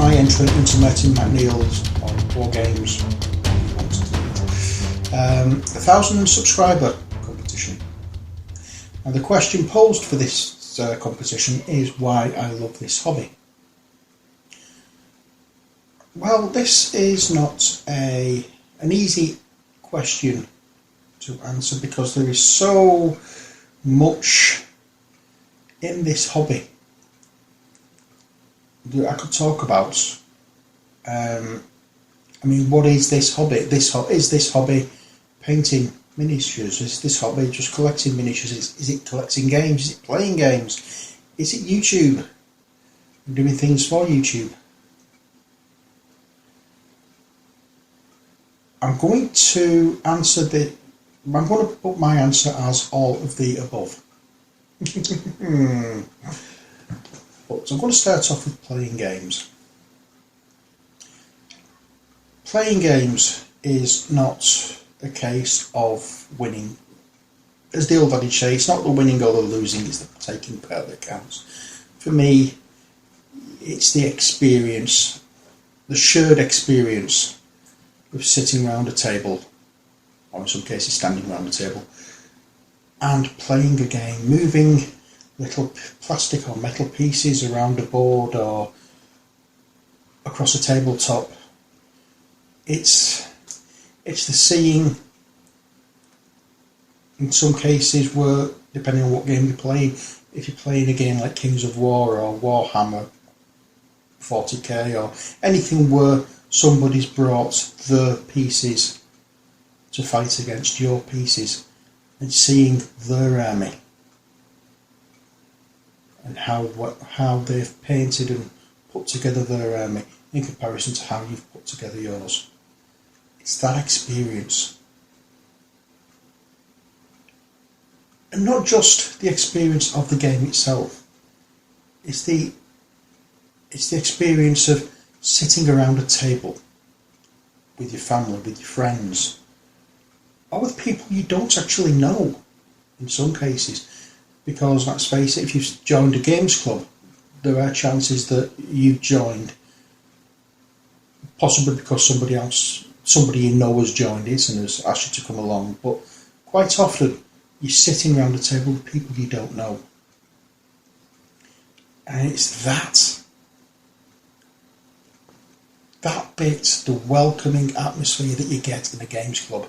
my entry into Martin MacLeod on Wargames. 1,000 subscriber competition. And the question posed for this competition is why I love this hobby. Well, this is not an easy question to answer because there is so much in this hobby that I could talk about. I mean, what is this hobby? Is this hobby painting miniatures? Is this hobby just collecting miniatures? Is it collecting games? Is it playing games? Is it YouTube? Doing things for YouTube? I'm going to I'm going to put my answer as all of the above. But I'm going to start off with playing games. Playing games is not a case of winning. As the old adage says, it's not the winning or the losing, it's the taking part that counts. For me, it's the experience, the shared experience of sitting around a table, or in some cases standing around a table, and playing a game, moving little plastic or metal pieces around a board or across a tabletop. It's the seeing, in some cases, where, depending on what game you're playing, if you're playing a game like Kings of War or Warhammer 40k or anything where somebody's brought their pieces to fight against your pieces, and seeing their army and how they've painted and put together their army in comparison to how you've put together yours. It's that experience. And not just the experience of the game itself. It's the experience of sitting around a table with your family, with your friends, or with people you don't actually know in some cases. Because let's face it, if you've joined a games club, there are chances that you've joined possibly because somebody you know has joined it and has asked you to come along, but quite often you're sitting around a table with people you don't know. And it's that bit, the welcoming atmosphere that you get in a games club,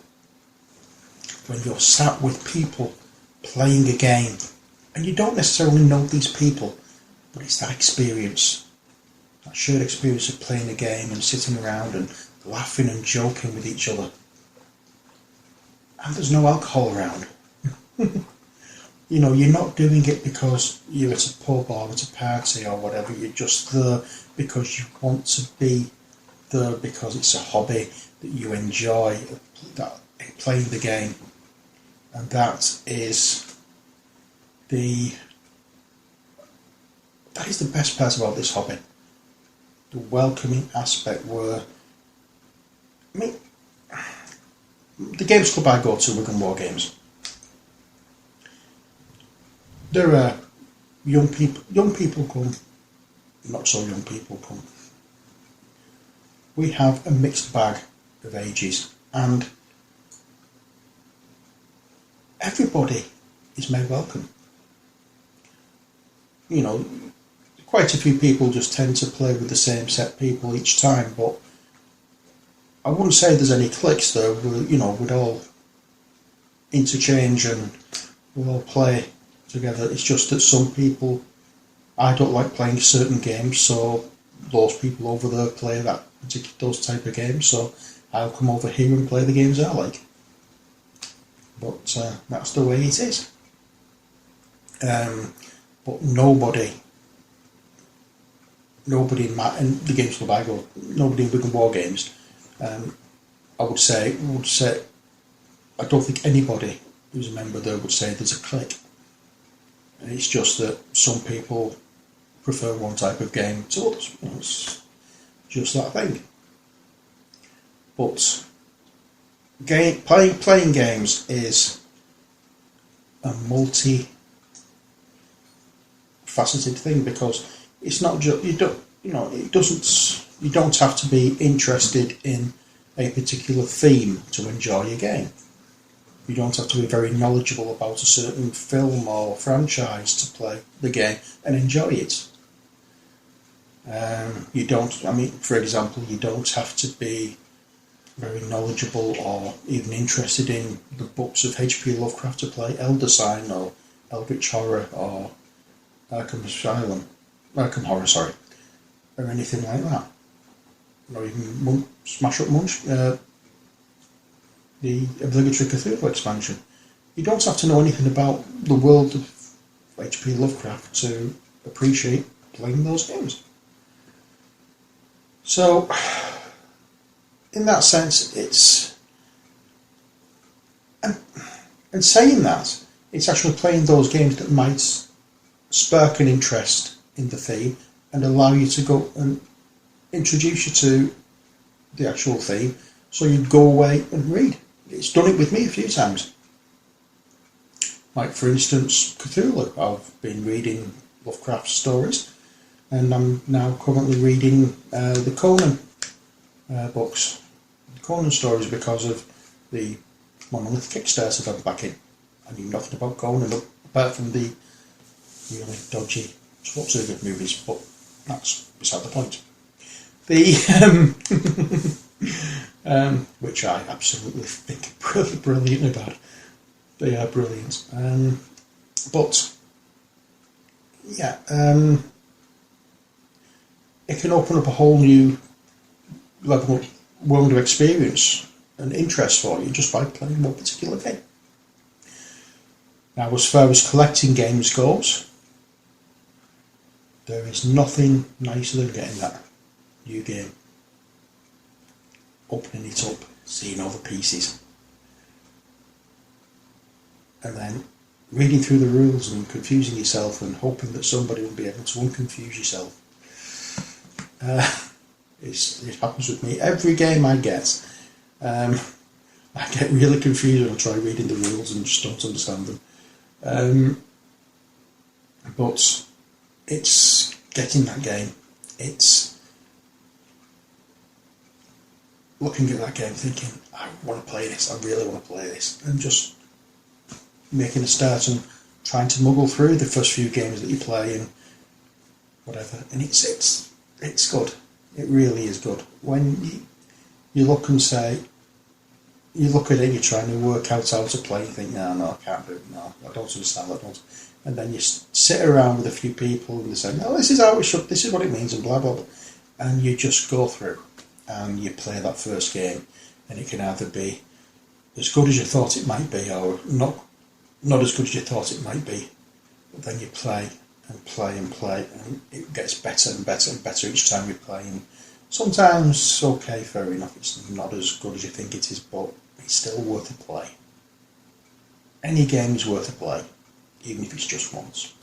when you're sat with people playing a game and you don't necessarily know these people, but it's that experience, that shared experience of playing a game and sitting around and laughing and joking with each other. And there's no alcohol around. You know, you're not doing it because you're at a pub or at a party or whatever. You're just there because you want to be there, because it's a hobby that you enjoy, that playing the game. And that is the best part about this hobby. The welcoming aspect where, I mean, the games club I go to, Wigan Wargames, there are young people come, not so young people come. We have a mixed bag of ages, and everybody is made welcome. You know, quite a few people just tend to play with the same set people each time, but I wouldn't say there's any cliques there. We'd all interchange and we'll all play together. It's just that some people, I don't like playing certain games, so those people over there play those type of games, so I'll come over here and play the games I like. But that's the way it is. But nobody in the games club I go, nobody in Wigan Wargames, I would say, I don't think anybody who's a member there would say there's a clique. It's just that some people prefer one type of game to others. It's just that thing. But playing games is a multi-faceted thing, because it's not just, it doesn't You don't have to be interested in a particular theme to enjoy a game. You don't have to be very knowledgeable about a certain film or franchise to play the game and enjoy it. You don't, I mean, for example, you don't have to be very knowledgeable or even interested in the books of H.P. Lovecraft to play Elder Sign or Eldritch Horror or Arkham Horror, sorry, or anything like that. Or even Smash Up Munch, the obligatory Cthulhu expansion. You don't have to know anything about the world of H.P. Lovecraft to appreciate playing those games. So, in that sense, it's... And saying that, it's actually playing those games that might spark an interest in the theme and allow you to go and introduce you to the actual theme, so you'd go away and read. It's done it with me a few times. Like, for instance, Cthulhu. I've been reading Lovecraft stories, and I'm now currently reading the Conan books, the Conan stories, because of the Monolith Kickstarter that I'm backing. I knew nothing about Conan apart from the really dodgy Schwarzenegger movies, but that's beside the point. Which I absolutely think brilliantly bad. They are brilliant. But yeah, it can open up a whole new level of world of experience and interest for you just by playing one particular game. Now, as far as collecting games goes, there is nothing nicer than getting that new game, opening it up, seeing all the pieces, and then reading through the rules and confusing yourself and hoping that somebody will be able to unconfuse yourself. It happens with me every game I get. I get really confused when I try reading the rules and just don't understand them. But it's getting that game. It's looking at that game thinking, I want to play this, I really want to play this, and just making a start and trying to muggle through the first few games that you play and whatever. And it's good. It really is good. When you look and say, you look at it, you're trying to work out how to play, you think, no, I can't do it, no, I don't understand that. And then you sit around with a few people and they say, no, this is how it should, this is what it means, and blah, blah, blah. And you just go through and you play that first game, and it can either be as good as you thought it might be or not as good as you thought it might be. But then you play and play and play, and it gets better and better and better each time you play. And sometimes, okay, fair enough, it's not as good as you think it is, but it's still worth a play. Any game is worth a play, even if it's just once.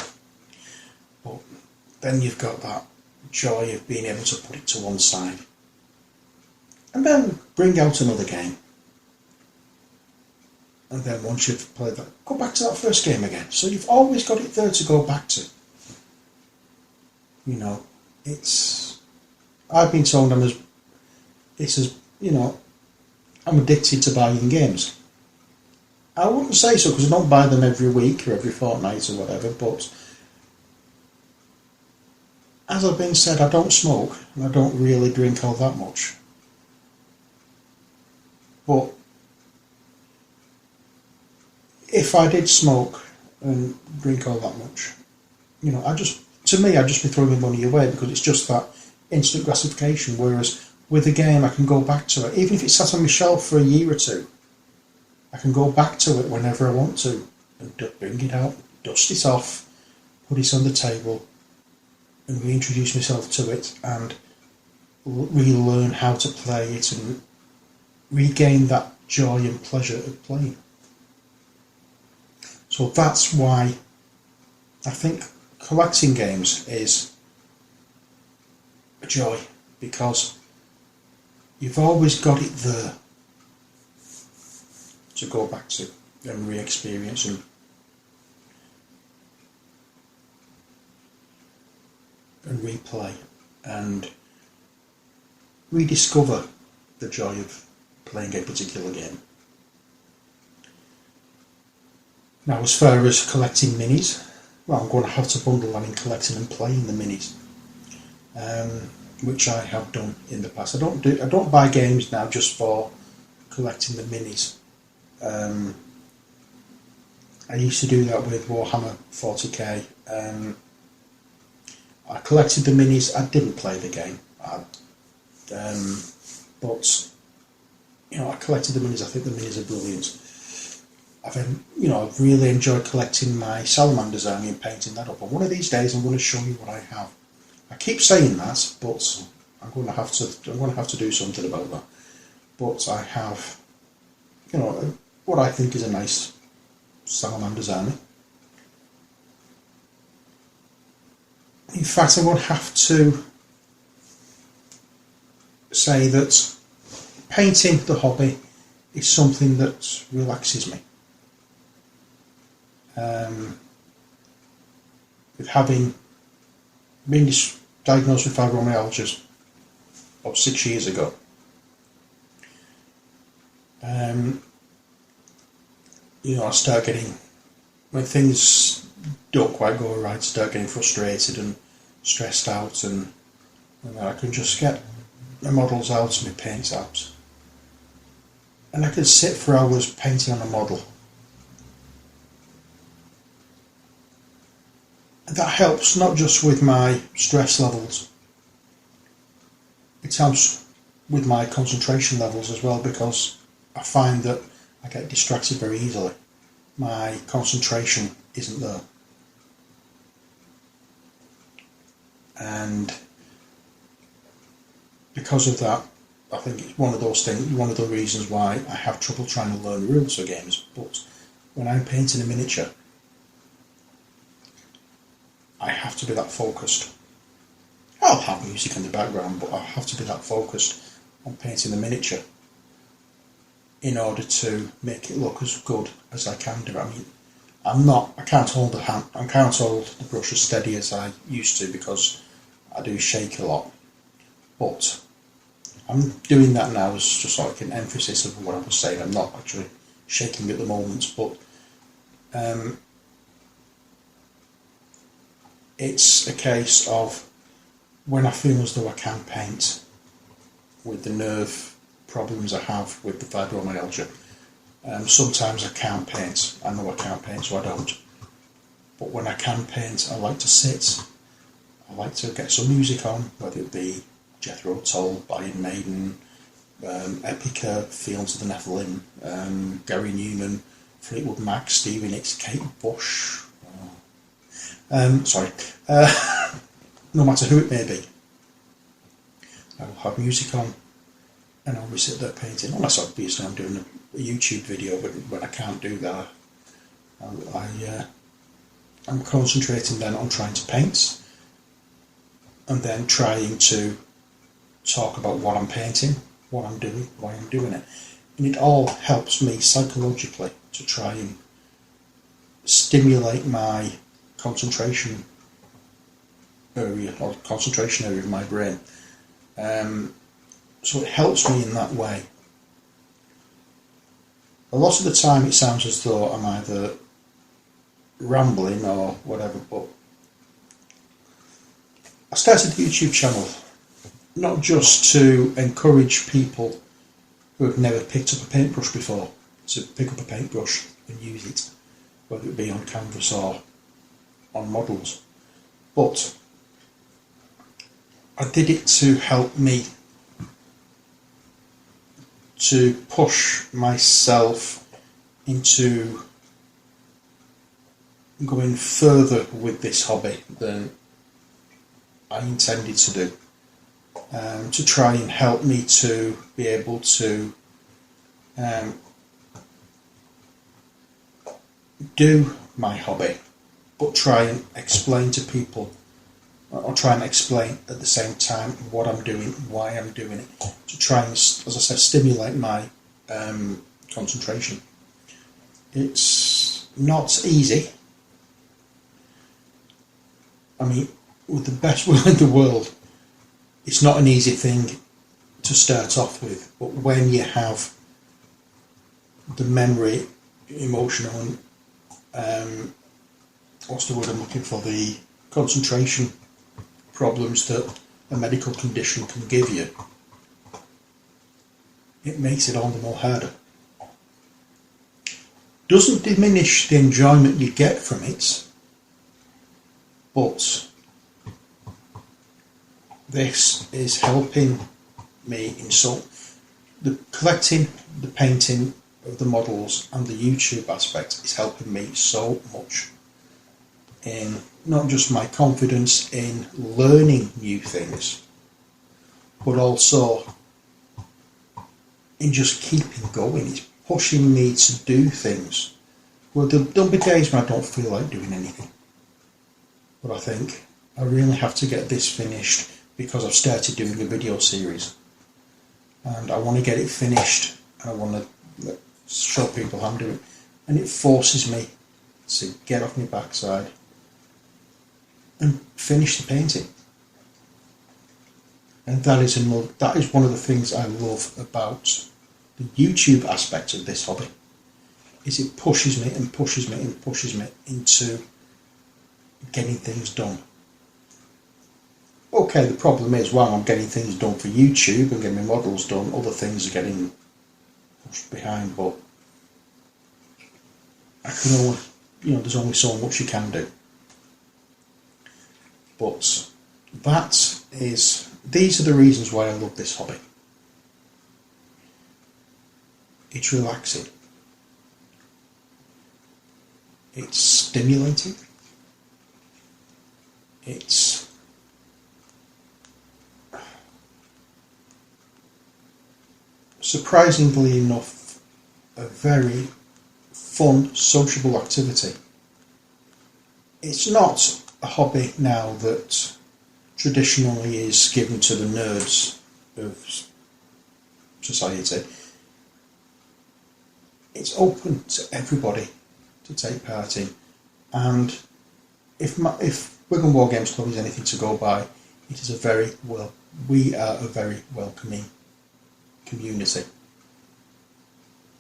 But then you've got that joy of being able to put it to one side and then bring out another game. And then once you've played that, go back to that first game again. So you've always got it there to go back to. You know, I've been told I'm addicted to buying games. I wouldn't say so, because I don't buy them every week or every fortnight or whatever, but as I've been said, I don't smoke and I don't really drink all that much. But if I did smoke and drink all that much, you know, I'd just be throwing my money away, because it's just that instant gratification. Whereas with a game, I can go back to it, even if it's sat on my shelf for a year or two. I can go back to it whenever I want to and bring it out, dust it off, put it on the table, and reintroduce myself to it and relearn how to play it and regain that joy and pleasure of playing. So that's why I think collecting games is a joy, because you've always got it there to go back to and re-experience and replay. And rediscover the joy of playing a particular game. Now, as far as collecting minis, well, I'm going to have to bundle that in collecting and playing the minis, which I have done in the past. I don't buy games now just for collecting the minis. I used to do that with Warhammer 40k. I collected the minis. I didn't play the game, but I collected the minis. I think the minis are brilliant. I've really enjoyed collecting my Salamander's army and painting that up. And one of these days, I'm going to show you what I have. I keep saying that, but I'm going to have to do something about that. But I have, what I think is a nice Salamander's army. In fact, I would have to say that painting the hobby is something that relaxes me. With having been diagnosed with fibromyalgia about 6 years ago, I start getting, when things don't quite go right, I start getting frustrated and stressed out, and I can just get my models out and my paints out, and I can sit for hours painting on a model. That helps not just with my stress levels, it helps with my concentration levels as well, because I find that I get distracted very easily. My concentration isn't there. And because of that, I think it's one of the reasons why I have trouble trying to learn rules for games. But when I'm painting a miniature, I have to be that focused. I'll have music in the background, but I have to be that focused on painting the miniature in order to make it look as good as I can do. I mean, I can't hold the brush as steady as I used to, because I do shake a lot. But I'm doing that now as just like an emphasis of what I was saying. I'm not actually shaking at the moment, but it's a case of when I feel as though I can paint, with the nerve problems I have with the fibromyalgia. Sometimes I can't paint. I know I can't paint, so I don't. But when I can paint, I like to sit. I like to get some music on, whether it be Jethro Tull, Iron Maiden, Epica, Fields of the Nephilim, Gary Newman, Fleetwood Mac, Stevie Nicks, Kate Bush. No matter who it may be, I will have music on and I'll be sitting there painting. Unless obviously I'm doing a YouTube video, but when I can't do that, I'm concentrating then on trying to paint, and then trying to talk about what I'm painting, what I'm doing, why I'm doing it. And it all helps me psychologically to try and stimulate my concentration area, or concentration area of my brain. So it helps me in that way. A lot of the time it sounds as though I'm either rambling or whatever, but I started the YouTube channel not just to encourage people who have never picked up a paintbrush before to pick up a paintbrush and use it, whether it be on canvas or on models, but I did it to help me to push myself into going further with this hobby than I intended to do, to try and help me to be able to do my hobby, but try and explain to people, or try and explain at the same time what I'm doing, why I'm doing it, to try and, as I said, stimulate my concentration. It's not easy. I mean, with the best will in the world, it's not an easy thing to start off with, but when you have the memory, emotional, and what's the word I'm looking for, the concentration problems that a medical condition can give you, it makes it all the more harder. Doesn't diminish the enjoyment you get from it, but this is helping me in the collecting, the painting of the models and the YouTube aspect is helping me so much in not just my confidence in learning new things, but also in just keeping going. It's pushing me to do things. Well, there'll be days when I don't feel like doing anything, but I think I really have to get this finished because I've started doing a video series and I want to get it finished. I want to show people how I'm doing it, and it forces me to get off my backside and finish the painting. And that is one of the things I love about the YouTube aspect of this hobby, is it pushes me and pushes me and pushes me into getting things done. Okay, the problem is while I'm getting things done for YouTube and getting my models done, other things are getting pushed behind, but I can only, there's only so much you can do. But these are the reasons why I love this hobby. It's relaxing. It's stimulating. It's surprisingly enough a very fun, sociable activity. It's not a hobby now that traditionally is given to the nerds of society. It's open to everybody to take part in, and if Wigan Wargames Club is anything to go by, it is we are a very welcoming community,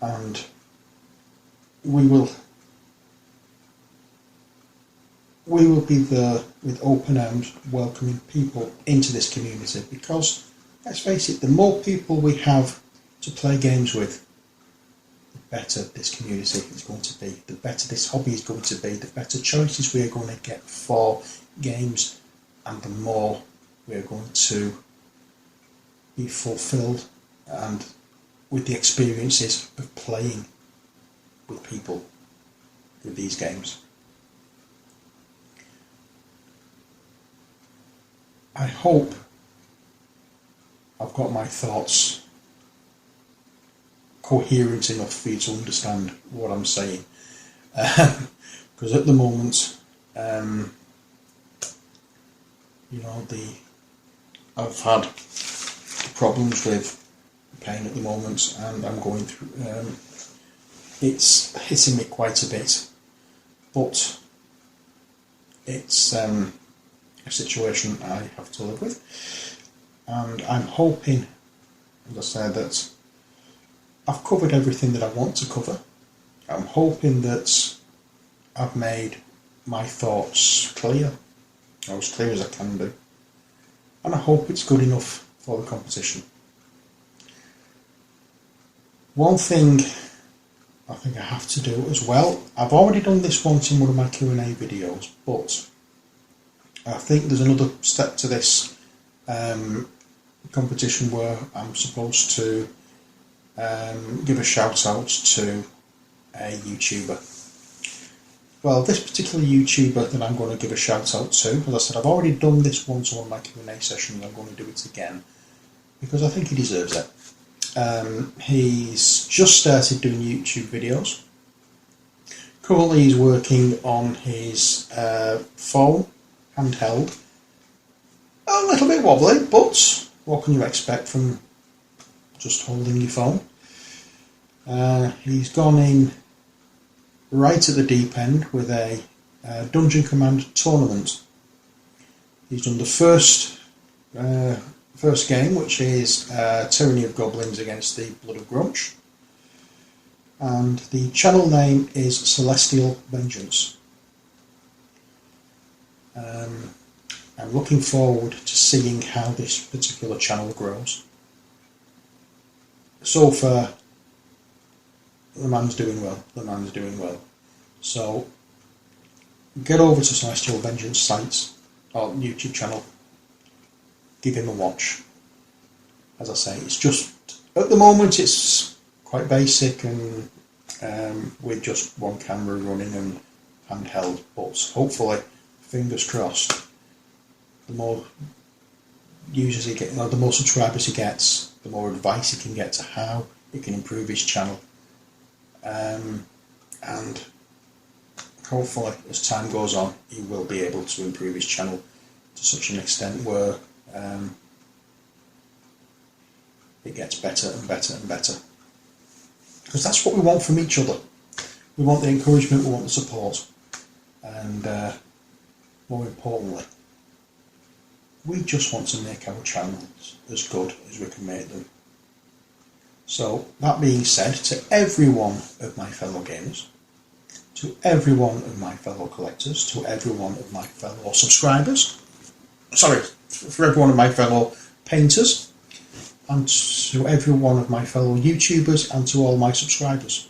and we will be there with open arms welcoming people into this community, because let's face it, the more people we have to play games with, the better this community is going to be, the better this hobby is going to be, the better choices we are going to get for games, and the more we are going to be fulfilled and with the experiences of playing with people with these games. I hope I've got my thoughts coherent enough for you to understand what I'm saying, because at the moment, I've had problems with pain at the moment, and I'm going through. It's hitting me quite a bit, but it's a situation I have to live with, and I'm hoping, as I said, that I've covered everything that I want to cover. I'm hoping that I've made my thoughts clear, or as clear as I can do, and I hope it's good enough for the competition. One thing I think I have to do as well, I've already done this once in one of my Q&A videos, but I think there's another step to this competition where I'm supposed to give a shout out to a YouTuber. Well, this particular YouTuber that I'm going to give a shout out to, as I said, I've already done this once on my Q&A session, I'm going to do it again because I think he deserves it. He's just started doing YouTube videos. Currently he's working on his phone, handheld. A little bit wobbly, but what can you expect from just holding your phone? He's gone in right at the deep end with a Dungeon Command tournament. He's done the first first game, which is Tyranny of Goblins against the Blood of Grunch. And the channel name is Celestial Vengeance. I'm looking forward to seeing how this particular channel grows. So far, the man's doing well. So, get over to Celestial Vengeance sites or YouTube channel. Give him a watch. As I say, it's just, at the moment it's quite basic and with just one camera running and handheld, but hopefully, fingers crossed, the more users he gets, the more subscribers he gets, the more advice he can get to how he can improve his channel. And hopefully, as time goes on, he will be able to improve his channel to such an extent where it gets better and better and better. Because that's what we want from each other. We want the encouragement, we want the support, and more importantly, we just want to make our channels as good as we can make them. So, that being said, to every one of my fellow gamers, to every one of my fellow collectors, to every one of my fellow subscribers, for every one of my fellow painters, and to every one of my fellow YouTubers, and to all my subscribers.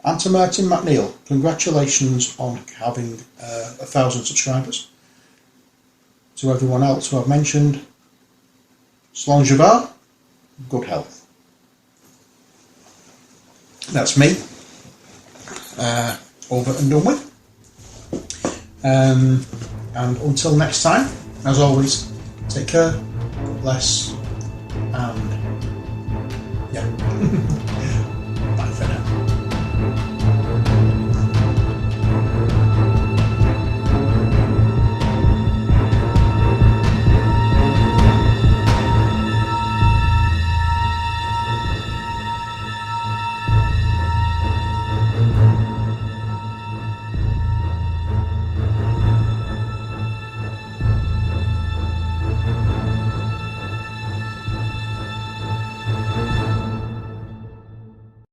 And to Martin MacLeod, congratulations on having 1,000 subscribers. To everyone else who I've mentioned, Slán Jabbar, good health. That's me. Over and done with. And until next time, as always, take care, God bless, and